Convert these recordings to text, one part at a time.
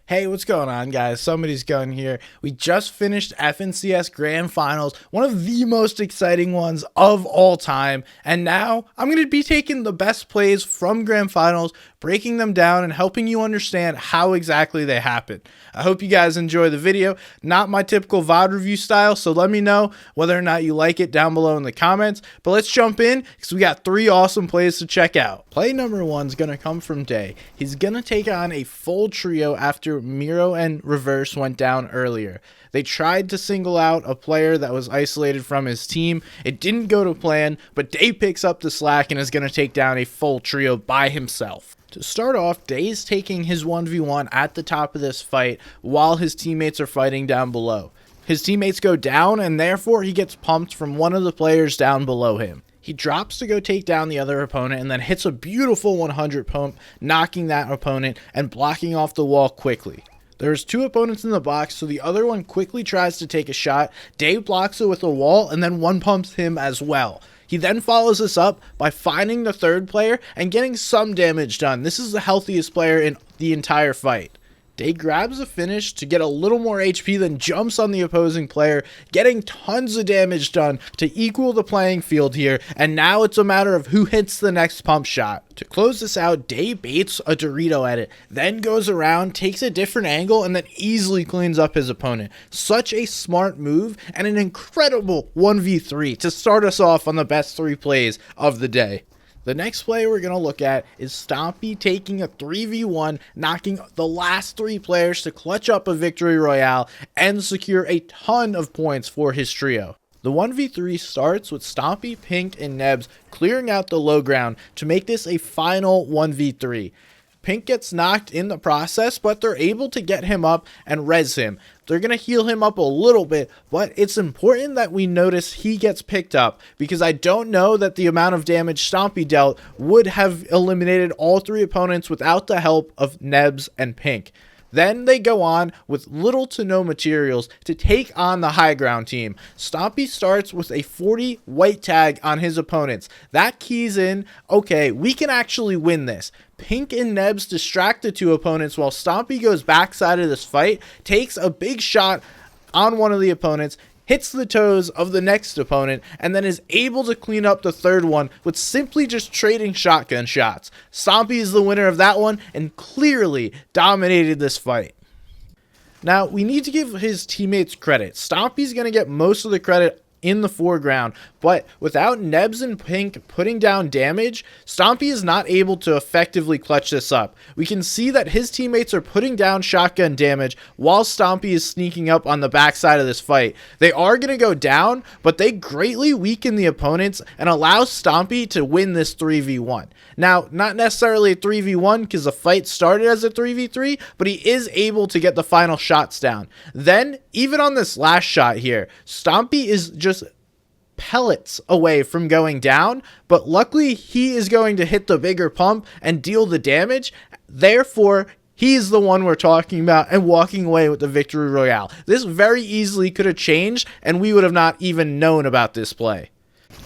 Hey, what's going on, guys? Somebody's Gun here. We just finished FNCS Grand Finals, one of the most exciting ones of all time. And now I'm going to be taking the best plays from Grand Finals, breaking them down, and helping you understand how exactly they happened. I hope you guys enjoy the video. Not my typical VOD review style, so let me know whether or not you like it down below in the comments. But let's jump in because we got 3 awesome plays to check out. Play number 1 is going to come from Deyy. He's going to take on a full trio after Miro and Reverse went down earlier. They tried to single out a player that was isolated from his team. It didn't go to plan, but Deyy picks up the slack and is going to take down a full trio by himself. To start off, Deyy's taking his 1v1 at the top of this fight while his teammates are fighting down below. His teammates go down and therefore he gets pumped from one of the players down below him. He drops to go take down the other opponent and then hits a beautiful 100 pump, knocking that opponent and blocking off the wall quickly. There's 2 opponents in the box, so the other one quickly tries to take a shot. Deyy blocks it with a wall and then 1-pumps him as well. He then follows this up by finding the 3rd player and getting some damage done. This is the healthiest player in the entire fight. Deyy grabs a finish to get a little more HP, then jumps on the opposing player, getting tons of damage done to equal the playing field here, and now it's a matter of who hits the next pump shot. To close this out, Deyy baits a Dorito at it, then goes around, takes a different angle, and then easily cleans up his opponent. Such a smart move, and an incredible 1v3 to start us off on the best 3 plays of the day. The next play we're going to look at is Stompy taking a 3v1, knocking the last 3 players to clutch up a victory royale and secure a ton of points for his trio. The 1v3 starts with Stompy, Pink, and Nebs clearing out the low ground to make this a final 1v3. Pink gets knocked in the process, but they're able to get him up and res him. They're going to heal him up a little bit, but it's important that we notice he gets picked up because I don't know that the amount of damage Stompy dealt would have eliminated all 3 opponents without the help of Nebs and Pink. Then they go on with little to no materials to take on the high ground team. Stompy starts with a 40 white tag on his opponents. That keys in, okay, we can actually win this. Pink and Nebs distract the 2 opponents while Stompy goes backside of this fight, takes a big shot on one of the opponents, hits the toes of the next opponent, and then is able to clean up the 3rd one with simply just trading shotgun shots. Stompy is the winner of that one and clearly dominated this fight. Now, we need to give his teammates credit. Stompy's going to get most of the credit in the foreground, but without Nebs and Pink putting down damage, Stompy is not able to effectively clutch this up. We can see that his teammates are putting down shotgun damage while Stompy is sneaking up on the backside of this fight. They are going to go down, but they greatly weaken the opponents and allow Stompy to win this 3v1. Now, not necessarily a 3v1 because the fight started as a 3v3, but he is able to get the final shots down. Then, even on this last shot here, Stompy is just pellets away from going down, but luckily he is going to hit the bigger pump and deal the damage. Therefore, he's the one we're talking about and walking away with the victory royale. This very easily could have changed and we would have not even known about this play.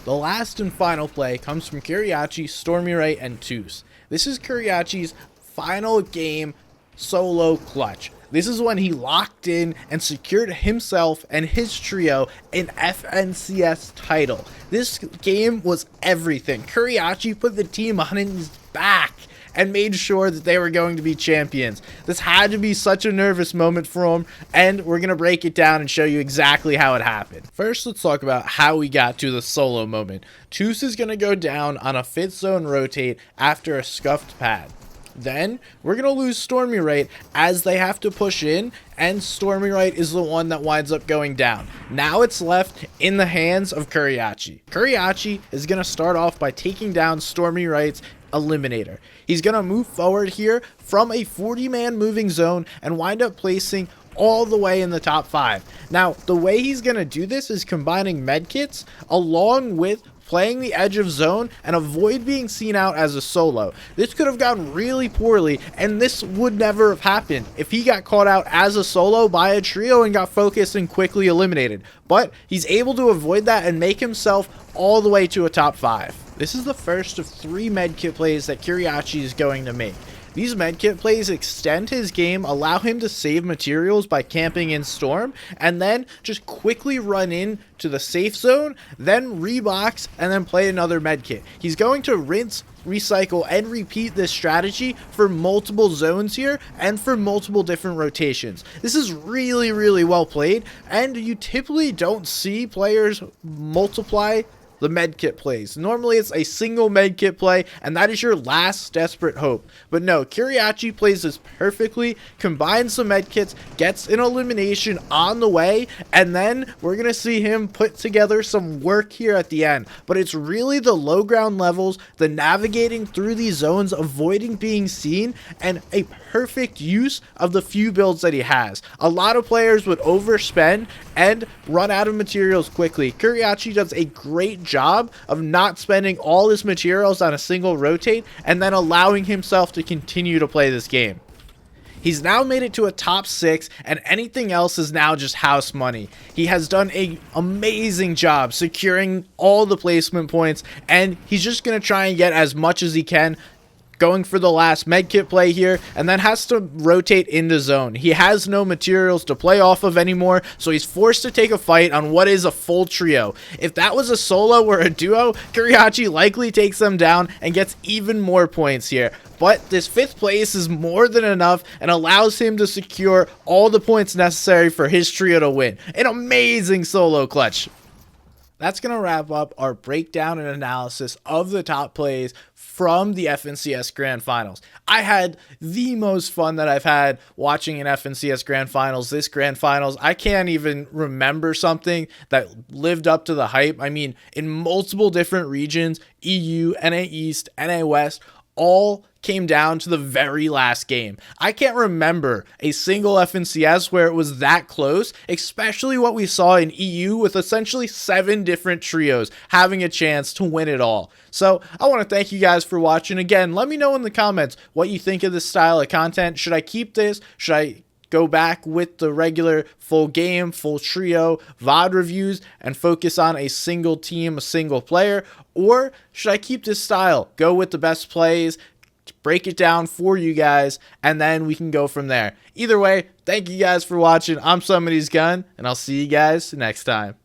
The last and final play comes from Kiryache, Stormyrite, and Toos. This is Kiryache's final game solo clutch. This is when he locked in and secured himself and his trio an FNCS title. This game was everything. Kiryache put the team on his back and made sure that they were going to be champions. This had to be such a nervous moment for him, and we're going to break it down and show you exactly how it happened. First, let's talk about how we got to the solo moment. Toos is going to go down on a 5th zone rotate after a scuffed pad. Then we're going to lose Stormyrite as they have to push in, and Stormyrite is the one that winds up going down. Now it's left in the hands of Kiryache. Kiryache is going to start off by taking down Stormyrite's eliminator. He's going to move forward here from a 40-man moving zone and wind up placing all the way in the top 5. Now, the way he's going to do this is combining medkits along with playing the edge of zone and avoid being seen out as a solo. This could have gone really poorly, and this would never have happened if he got caught out as a solo by a trio and got focused and quickly eliminated. But he's able to avoid that and make himself all the way to a top 5. This is the first of 3 medkit plays that Kiryache is going to make. These medkit plays extend his game, allow him to save materials by camping in Storm, and then just quickly run in to the safe zone, then rebox, and then play another medkit. He's going to rinse, recycle, and repeat this strategy for multiple zones here and for multiple different rotations. This is really, really well played, and you typically don't see players multiply the medkit plays. Normally it's a single medkit play, and that is your last desperate hope. But no, Kiryache plays this perfectly, combines the medkits, gets an elimination on the way, and then we're going to see him put together some work here at the end. But it's really the low ground levels, the navigating through these zones, avoiding being seen, and a perfect use of the few builds that he has. A lot of players would overspend and run out of materials quickly. Kiryache does a great job of not spending all his materials on a single rotate and then allowing himself to continue to play this game. He's now made it to a top 6, and anything else is now just house money. He has done an amazing job securing all the placement points, and he's just going to try and get as much as he can, going for the last medkit play here, and then has to rotate into zone. He has no materials to play off of anymore, so he's forced to take a fight on what is a full trio. If that was a solo or a duo, Kiryache likely takes them down and gets even more points here. But this 5th place is more than enough and allows him to secure all the points necessary for his trio to win. An amazing solo clutch. That's going to wrap up our breakdown and analysis of the top plays from the FNCS Grand Finals. I had the most fun that I've had watching an FNCS Grand Finals. This Grand Finals, I can't even remember something that lived up to the hype. I mean, in multiple different regions, EU, NA East, NA West, all came down to the very last game. I can't remember a single FNCS where it was that close, especially what we saw in EU with essentially 7 different trios having a chance to win it all. So I want to thank you guys for watching. Again, let me know in the comments what you think of this style of content. Should I keep this? Should I go back with the regular full game, full trio, VOD reviews, and focus on a single team, a single player? Or should I keep this style, go with the best plays, break it down for you guys, and then we can go from there? Either way, thank you guys for watching. I'm Somebody's Gun, and I'll see you guys next time.